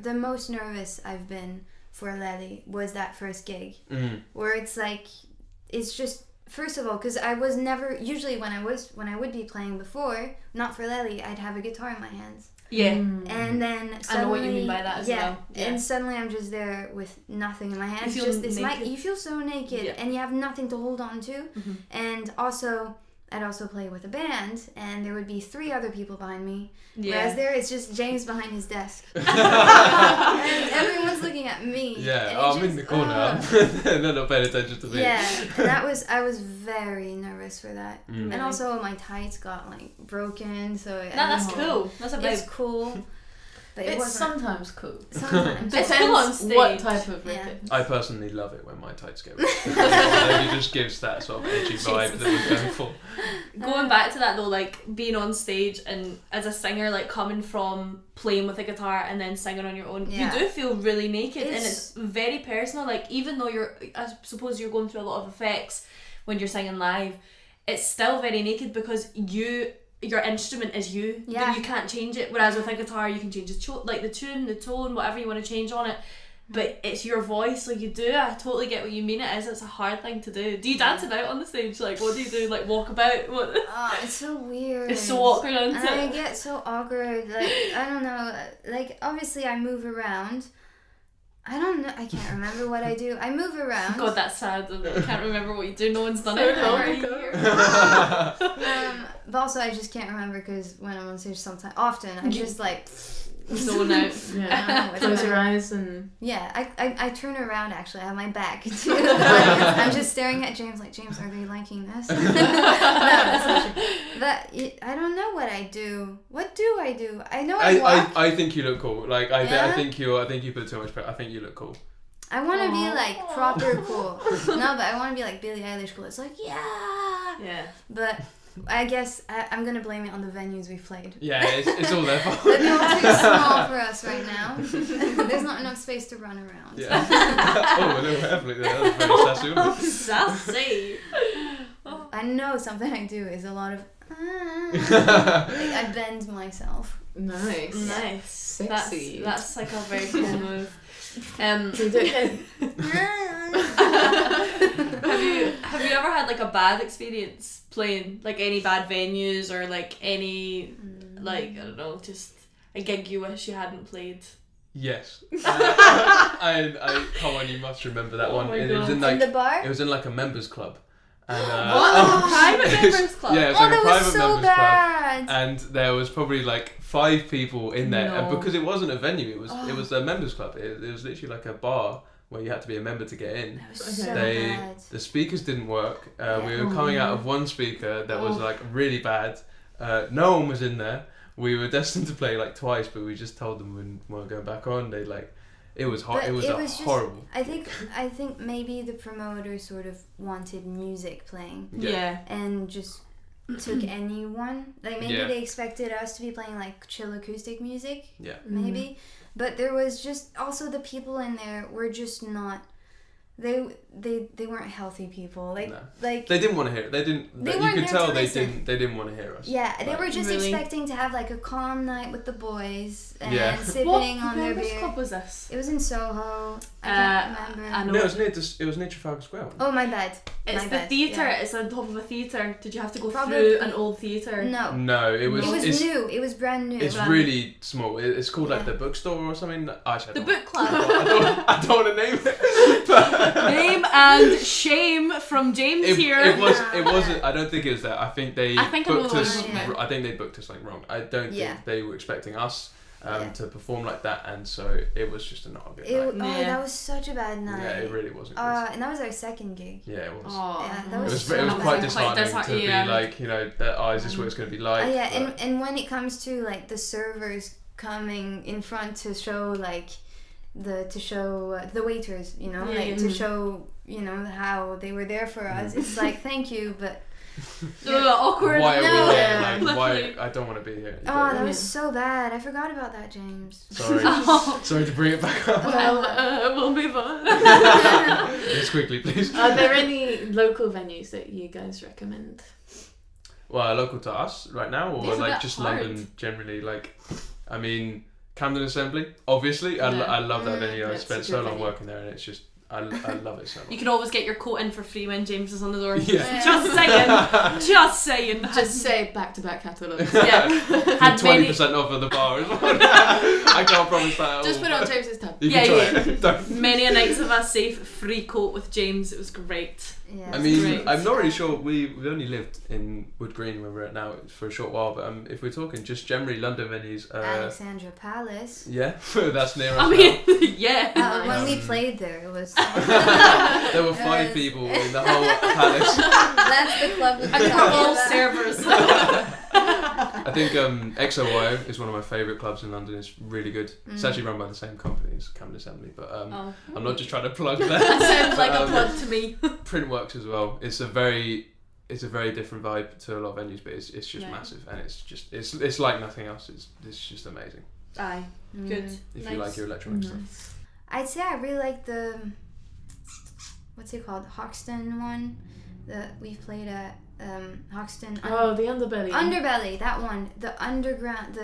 The most nervous I've been for Lelli was that first gig, where it's like, it's just, first of all, because I was never, usually when I would be playing before, not for Lelli, I'd have a guitar in my hands. Yeah. And then suddenly, I know what you mean by that as well. Yeah. And suddenly I'm just there with nothing in my hands. You feel Just this mic. naked. You feel so naked, and you have nothing to hold on to. Mm-hmm. And also, I'd also play with a band, and there would be 3 other people behind me. Yeah. Whereas there, it's just James behind his desk, and everyone's looking at me. Yeah, and I'm in the corner. They're not paying attention to me. Yeah, and I was very nervous for that. And also my tights got like broken, so No, that's cool. That's a it's vibe. cool. But it It's wasn't. sometimes cool. Sometimes. It's cool on Depends stage. what type of Yeah. ribbon. I personally love it when my tights get ripped. It just gives that sort of edgy vibe that we're going for. Going back to that though, like being on stage and as a singer, like coming from playing with a guitar and then singing on your own, Yeah. you do feel really naked, and It's- it's very personal. Like even though I suppose you're going through a lot of effects when you're singing live, it's still very naked because your instrument is you. Yeah. You can't change it. Whereas with a guitar, you can change the tune, the tone, whatever you want to change on it. But it's your voice, so you do. I totally get what you mean. It is. It's a hard thing to do. Do you dance about on the stage? Like, what do you do? Like, walk about? What? Oh, it's so weird. It's so awkward, isn't And I it? get so awkward. Like, I don't know. Like, obviously I move around. I don't know. I can't remember what I do. I move around. God, that's sad. I can't remember what you do. No one's done So it for long a ago. year. But also I just can't remember because when I'm on stage, often I'm just like. Zone out. I don't know Yeah. what Close to your do. eyes and. Yeah, I turn around actually. I have my back to the audience. I'm just staring at James like, James, are they liking this? No, that's not true. But I don't know what I do. What do I do? I know I walk. I think you look cool. Like I Yeah? think you put too much. I think you look cool. I want to be Aw. like proper cool. No, but I want to be like Billie Eilish cool. It's like, yeah. Yeah. But I guess I'm going to blame it on the venues we've played. Yeah, it's all their fault. They're all too small for us right now. There's not enough space to run around. Yeah. Oh, no, definitely. That was very sassy. Wasn't it? Sassy. I know something I do is a lot of like I bend myself. Nice. Nice. Sexy. That's like a very cool move. Can you do it again? Have you ever had like a bad experience playing, like any bad venues or like any like I don't know, just a gig you wish you hadn't played? Yes. I come on, you must remember that Oh one. my It was God. in like In the bar? it was in like a members club. And What? Private members club? Yeah, it was Oh, like a that private was so members club. bad. And there was probably like 5 people in there, and No. because it wasn't a venue, it was a members club. It was literally like a bar where you had to be a member to get in. That was so They bad. the speakers didn't work. We Yeah. were coming out of one speaker that was like really bad. No one was in there. We were destined to play like twice, but we just told them we weren't going back on. They like it was But it was just- horrible. I think maybe the promoter sort of wanted music playing Yeah. and just took anyone. Like maybe Yeah. they expected us to be playing like chill acoustic music. Yeah. Maybe. But there was just also the people in there were just not they weren't healthy people. Like they didn't want to hear it. They didn't. You could tell they didn't want to hear us. Yeah, they were just expecting to have like a calm night with the boys and sipping on their beer. Which club was this? It was in Soho. I can't remember. No, it was near Trafalgar Square. Oh, my bad. It's the theatre. Yeah. It's on top of a theatre. Did you have to go Probably through an old theatre? No, it was new. It was brand new. It's really small. It's called like the bookstore or something. The book club. I don't want to name it. Name and shame from James here. It wasn't. I don't think it was that. I think they booked us. Yeah. I think they booked us like wrong. I don't think they were expecting us to perform like that, and so it was just not a good night. That was such a bad night. Yeah, it really wasn't good. And that was our second gig. Yeah, it was. Yeah, it was quite disheartening to be like, is this what it's going to be like? And when it comes to like the servers coming in front to show like the waiters, to show how they were there for us. It's like, thank you, but awkward. Why are we here? Like, why? I don't want to be here. That was so bad. I forgot about that, James. Sorry. Sorry to bring it back up. We'll move on. Yes, quickly, please. Are there any local venues that you guys recommend? Well, local to us right now, or like just hard. London generally? Like, I mean, Camden Assembly, obviously. I love that venue. I spent so long working there, and it's just. I love it so much. You can always get your coat in for free when James is on the door. Yeah. Just saying. Just say Back Catalogues. Yeah. Had 20% off of the bar as well. I can't promise that. Just put it on James's tab. You can try it. Many a nights of a safe free coat with James. It was great. Yeah, I mean, I'm not really sure. We've only lived in Wood Green where we're at now for a short while, but if we're talking just generally London venues, Alexandra Palace. Yeah, that's near us. I mean, yeah. When we played there, it was. There were 5 people in the whole palace. That's the club. And we're all servers. I think XOY is one of my favourite clubs in London. It's really good. It's actually run by the same company as Camden Assembly, but I'm not just trying to plug that. That sounds like a plug to me. Printworks as well. It's a very different vibe to a lot of venues, but it's just massive, and it's like nothing else. It's just amazing. Aye, good. If you like your electronic stuff. I'd say I really like the what's it called, Hoxton one that we've played at. Hoxton. The Underbelly, that one. The underground,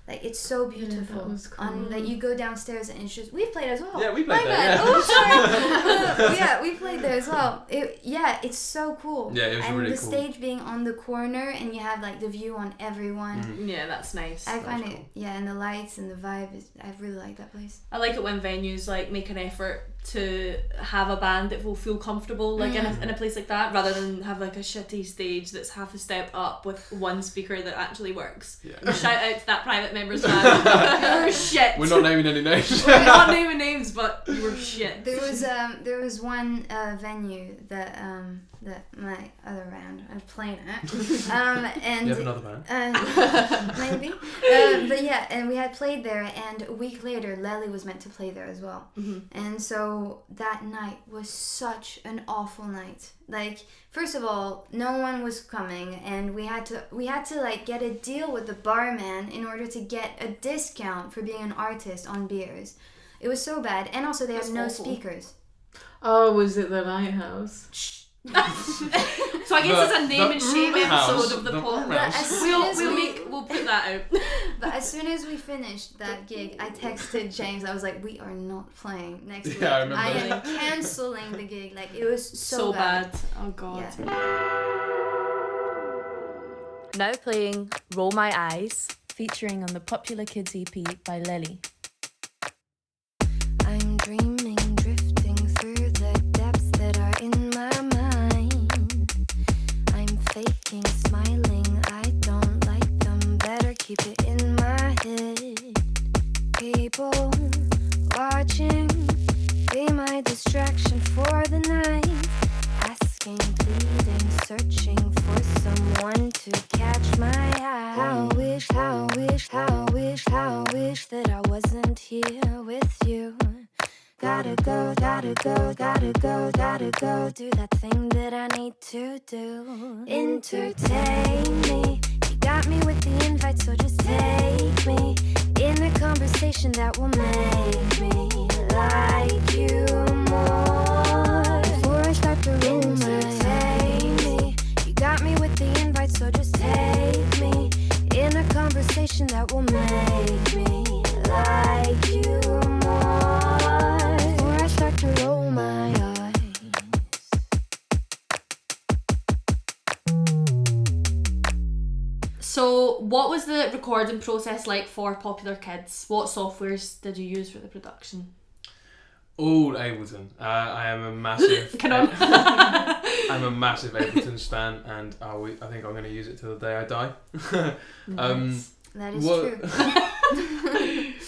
it's so beautiful. That was cool. That you go downstairs and it's just, we've played as well. Yeah, we played there. Yeah. Oh, sorry. Yeah, we played there as well. It's so cool. Yeah, it was really cool. And the stage being on the corner and you have like the view on everyone. Mm-hmm. Yeah, that's nice. I find it, and the lights and the vibe I really like that place. I like it when venues like make an effort to have a band that will feel comfortable like in a place like that, rather than have like a shitty stage that's half a step up with one speaker that actually works. Yeah. Shout out to that private member's band. You were shit. We're not naming any names. We're not naming names, but you were shit. There was one venue that my other band I was playing at. And you have another band? Maybe. But yeah, and we had played there, and a week later Lelli was meant to play there as well. Mm-hmm. And so that night was such an awful night. Like, first of all, no one was coming, and we had to like get a deal with the barman in order to get a discount for being an artist on beers. It was so bad, and also they had no speakers. Oh, was it the Lighthouse? So I guess it's a name and shame episode of the podcast. We'll put that out. But as soon as we finished that gig, I texted James. I was like, "We are not playing next week. I remember. I am cancelling the gig. Like, it was so bad. Oh god." Yeah. Now playing "Roll My Eyes," featuring on the Popular Kids EP by Lelli. I'm dreaming, drifting through the depths that are in my mind. I'm faking, smiling, I don't like them. Better keep it in my head. People watching, be my distraction for the night. Asking, pleading, searching for someone to catch my eye. How wish that I wasn't here with you. Gotta go, do that thing that I need to do. Entertain me, you got me with the invite, so just take me in a conversation that will make me like you more. start to roll my eyes. You got me with the invite, so just take me in a conversation that will make me like you more. Before I start to roll my eyes. So, what was the recording process like for Popular Kids? What softwares did you use for the production? All Ableton. I am a massive. I'm a massive Ableton stan, and I think I'm going to use it till the day I die. Nice. That is true.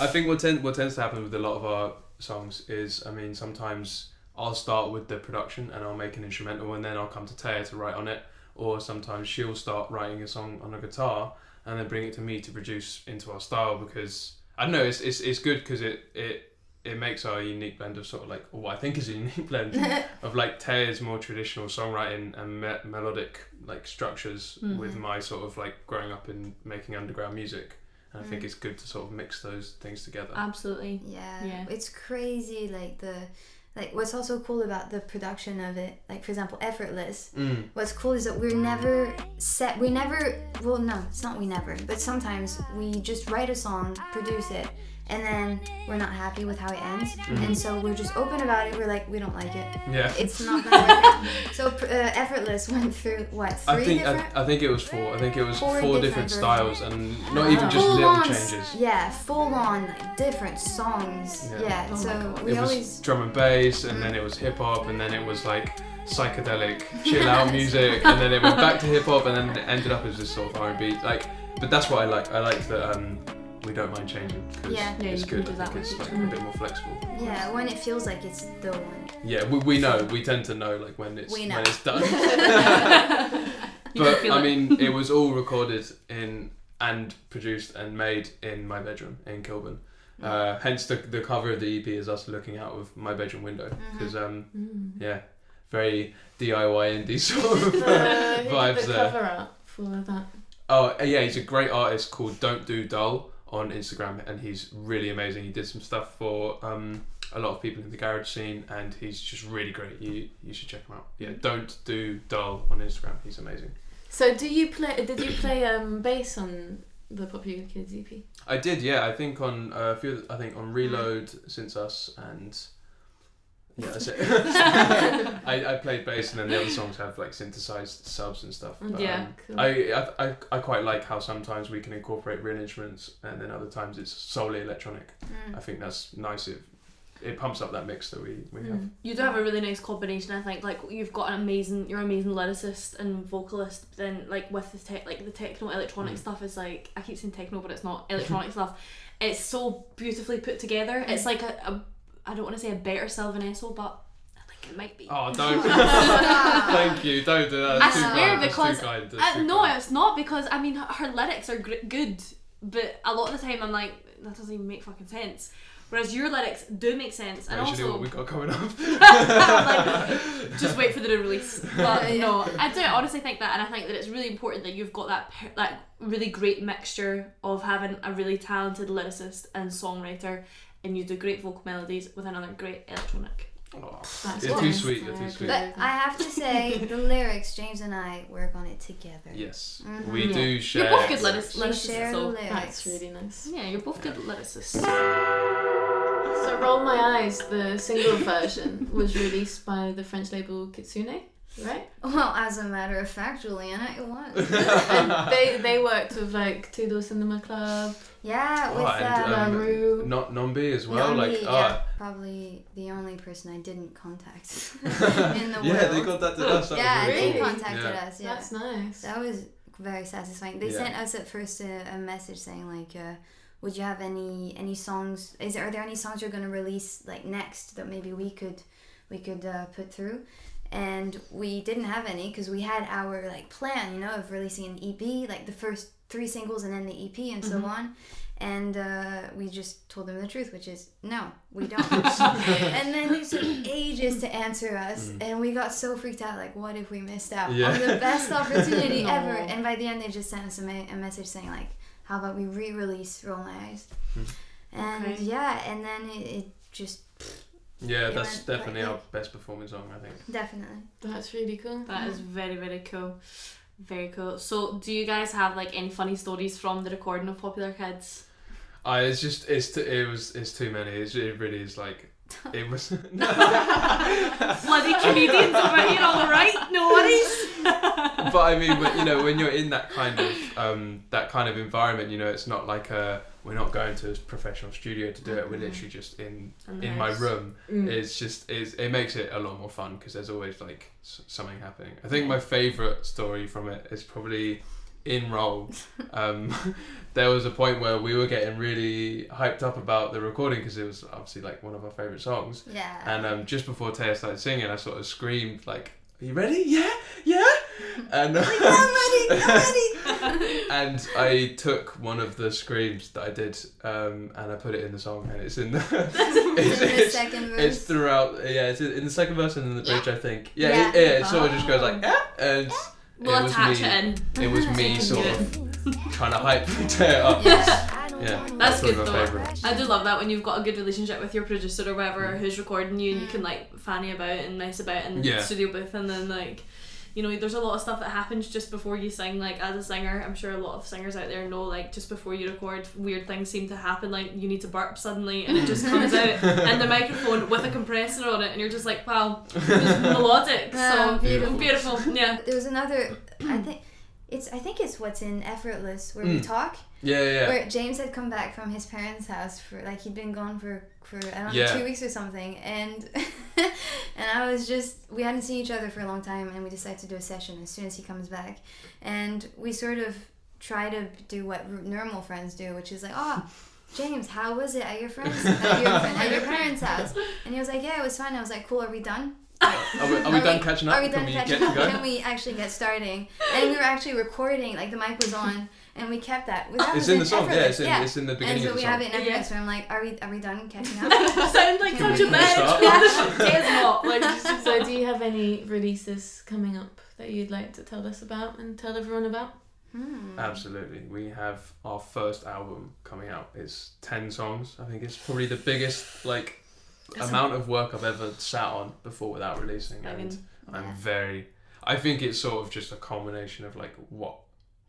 I think what tends to happen with a lot of our songs is, I mean, sometimes I'll start with the production and I'll make an instrumental, and then I'll come to Taya to write on it. Or sometimes she'll start writing a song on a guitar and then bring it to me to produce into our style, because I don't know, it's good because it makes our unique blend of sort of like, what I think is a unique blend of like Taya's more traditional songwriting and melodic like structures with my sort of like growing up and making underground music. And I think it's good to sort of mix those things together. Absolutely. Yeah. It's crazy, like what's also cool about the production of it, like for example Effortless, what's cool is that but sometimes we just write a song, produce it, and then we're not happy with how it ends, and so we're just open about it. We're like, we don't like it. Yeah. It's not gonna work out. So Effortless went through what, I think it was four. I think it was four different styles, and not even just little changes. Yeah, full on like, different songs. Yeah. So we it was drum and bass, and then it was hip hop, and then it was like psychedelic chill out music, and then it went back to hip hop, and then it ended up as this sort of R&B. Like, but that's what I like. I like that. We don't mind changing because it's good. I think it's like a bit more flexible. Yeah, when it feels like it's the one. Yeah, we know. We tend to know like when it's done. But I mean, it was all recorded in and produced and made in my bedroom in Kilburn. Hence the cover of the EP is us looking out of my bedroom window because very DIY indie sort of vibes the there. cover art for that. Oh yeah, he's a great artist called Don't Do Dull on Instagram, and he's really amazing. He did some stuff for a lot of people in the garage scene, and he's just really great. You should check him out. Yeah, Don't Do Dull on Instagram. He's amazing. So did you play bass on the Popular Kids EP? I did, yeah. I think on on Reload, Since Us, and yeah, that's it. I played bass, and then the other songs have like synthesized subs and stuff. But, cool. I quite like how sometimes we can incorporate real instruments, and then other times it's solely electronic. I think that's nice. It pumps up that mix that we have. You do have a really nice combination. I think like you've got you're an amazing lyricist and vocalist. But then like with the techno electronic stuff is like, I keep saying techno, but it's not electronic stuff. It's so beautifully put together. It's like a I don't want to say a better Sylvan Esso, but I think it might be. Oh, don't. Thank you. Don't do that. I swear, because no, it's not, because I mean her lyrics are good, but a lot of the time I'm like, that doesn't even make fucking sense. Whereas your lyrics do make sense, and also what we got coming up. like, just wait for the release. But no, I do honestly think that, and I think that it's really important that you've got that really great mixture of having a really talented lyricist and songwriter, and you do great vocal melodies with another great electronic. Oh, you're too sweet. But I have to say, the lyrics, James and I work on it together. Yes, we do share. You're both good lyricists, share so the lyrics. That's really nice. Yeah, you're both good lyricists. So Roll My Eyes, the single version, was released by the French label Kitsune, right? Well, as a matter of fact, Juliana, it was. And they worked with like Tudo Cinema Club. Yeah, with Maru. Not Nombi as well. Nombi, probably the only person I didn't contact in the world. Yeah, they contacted us. They contacted us. Yeah, that's nice. That was very satisfying. They sent us at first a message saying like, would you have any songs? Are there any songs you're gonna release like next that maybe we could put through? And we didn't have any because we had our like plan, of releasing an EP, like the first 3 singles and then the EP and so on. And we just told them the truth, which is no, we don't. And then they took ages to answer us, and we got so freaked out. Like, what if we missed out on the best opportunity ever? And by the end, they just sent us a message saying like, how about we re-release Roll My Eyes? And and then it just Yeah, it that's went, definitely like, our best performing song, I think. Definitely. That's really cool. That is very, very cool. Very cool. So, do you guys have like any funny stories from the recording of Popular Kids? It's too many. It really is like. It was Bloody comedians over here, all right, no worries. But I mean, when you're in that kind of environment, it's not like we're not going to a professional studio to do it. We're literally just in my room. It makes it a lot more fun because there's always like something happening. I think my favourite story from it is probably in Roll. There was a point where we were getting really hyped up about the recording because it was obviously like one of our favourite songs. Yeah. And just before Taya started singing, I sort of screamed like, "Are you ready? Yeah, yeah!" And I'm ready. and I took one of the screams that I did, and I put it in the song, and it's in the the second verse. It's throughout. Yeah, it's in the second verse and in the bridge, I think. Yeah. It sort of just goes like, and We'll attach it in. It was me sort of trying to hype Taya up. Yeah, That's good my though. favourite. I do love that when you've got a good relationship with your producer or whatever who's recording you, and you can like fanny about and mess about in the studio booth, and then like, there's a lot of stuff that happens just before you sing. Like as a singer, I'm sure a lot of singers out there know, like just before you record, weird things seem to happen. Like you need to burp suddenly, and it just comes out in the microphone with a compressor on it, and you're just like, wow, it was melodic. So beautiful. Yeah. There was another. I think it's what's in Effortless where we talk. Yeah. Where James had come back from his parents' house for like he'd been gone for I don't know 2 weeks or something, and and I was we hadn't seen each other for a long time, and we decided to do a session as soon as he comes back, and we sort of try to do what normal friends do, which is like, James, how was it at your parents' house? And he was like, yeah, it was fine. I was like, cool, are we done? Are we done catching up? Are we done catching up? Go? Can we actually get starting? And we were actually recording, like the mic was on, and we kept that. It's in the song, it's in the beginning of the song. And so we have it in Effortless where I'm like, are we done catching up? Sound like such a bitch. It's not. Like, so do you have any releases coming up that you'd like to tell us about and tell everyone about? Absolutely. We have our first album coming out. It's 10 songs. I think it's probably the biggest amount of work I've ever sat on before without releasing, and I think it's sort of just a culmination of like what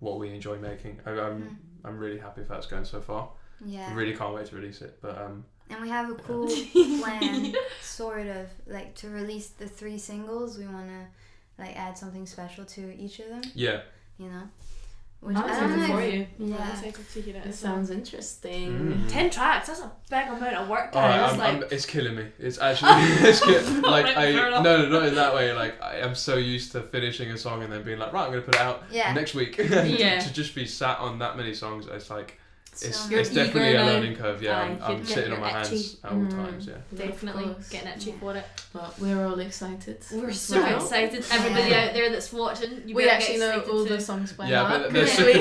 we enjoy making. I'm really happy if that's going so far. I really can't wait to release it, but and we have a cool plan sort of like to release the 3 singles. We want to like add something special to each of them, which I'm excited for you. I'm excited to hear it. It sounds interesting. 10 tracks, that's a big amount of work, guys. It's killing me. It's actually like no, not in that way. Like I am so used to finishing a song and then being like, right, I'm gonna put it out next week. To just be sat on that many songs, it's like it's definitely a learning curve. I'm sitting on my hands at all times. Definitely getting itchy for it. But we're all excited. We're so excited. Everybody out there that's watching, we actually know all the songs by heart. But they're through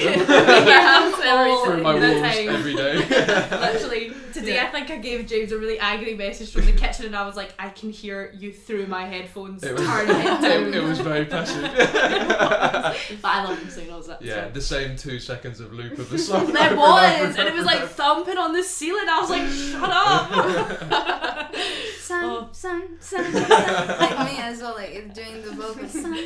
my walls every day. Literally today, I think I gave James a really angry message from the kitchen, and I was like, I can hear you through my headphones. It was very passive. But I love him singing all that. The same 2 seconds of loop of the song. There was. And it was like thumping on the ceiling. I was like, shut up. Sun. Like me as well, like doing the vocal sun.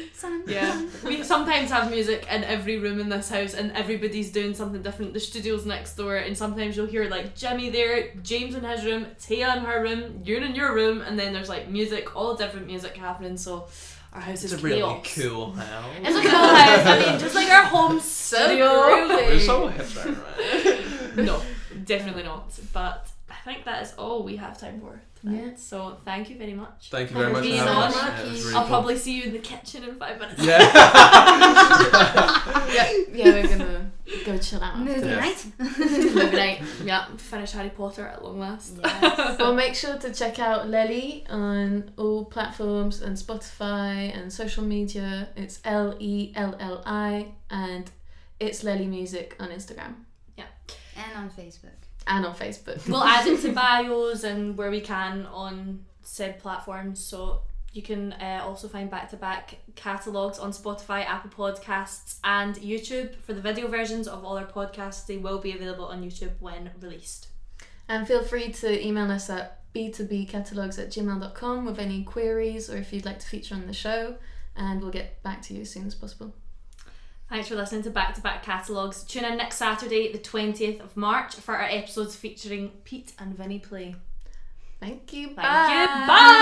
Yeah. We sometimes have music in every room in this house, and everybody's doing something different. The studio's next door, and sometimes you'll hear like Jimmy there, James in his room, Taya in her room, you're in your room, and then there's like music, all different music happening. So our house is chaos. It's a really cool house. It's a cool house. I mean, just like our home studio. We're so headband, right? No, definitely not. But I think that is all we have time for tonight. Yeah. So thank you very much. Thank you very much for being having on. us. Really I'll probably see you in the kitchen in 5 minutes. Yeah, we're gonna go chill out. Movie night. Movie night. Yeah, finish Harry Potter at long last. Yes. Well, make sure to check out Lelli on all platforms and Spotify and social media. It's Lelli, and it's Lelli Music on Instagram. And on Facebook. We'll add it to bios and where we can on said platforms, so you can also find Back Catalogues on Spotify, Apple Podcasts and YouTube. For the video versions of all our podcasts, they will be available on YouTube when released. And feel free to email us at b2bcatalogues@gmail.com with any queries or if you'd like to feature on the show, and we'll get back to you as soon as possible. Thanks for listening to Back Catalogues. Tune in next Saturday, the 20th of March, for our episodes featuring Pete and Vinny Play. Thank you. Thank Bye. you. Bye.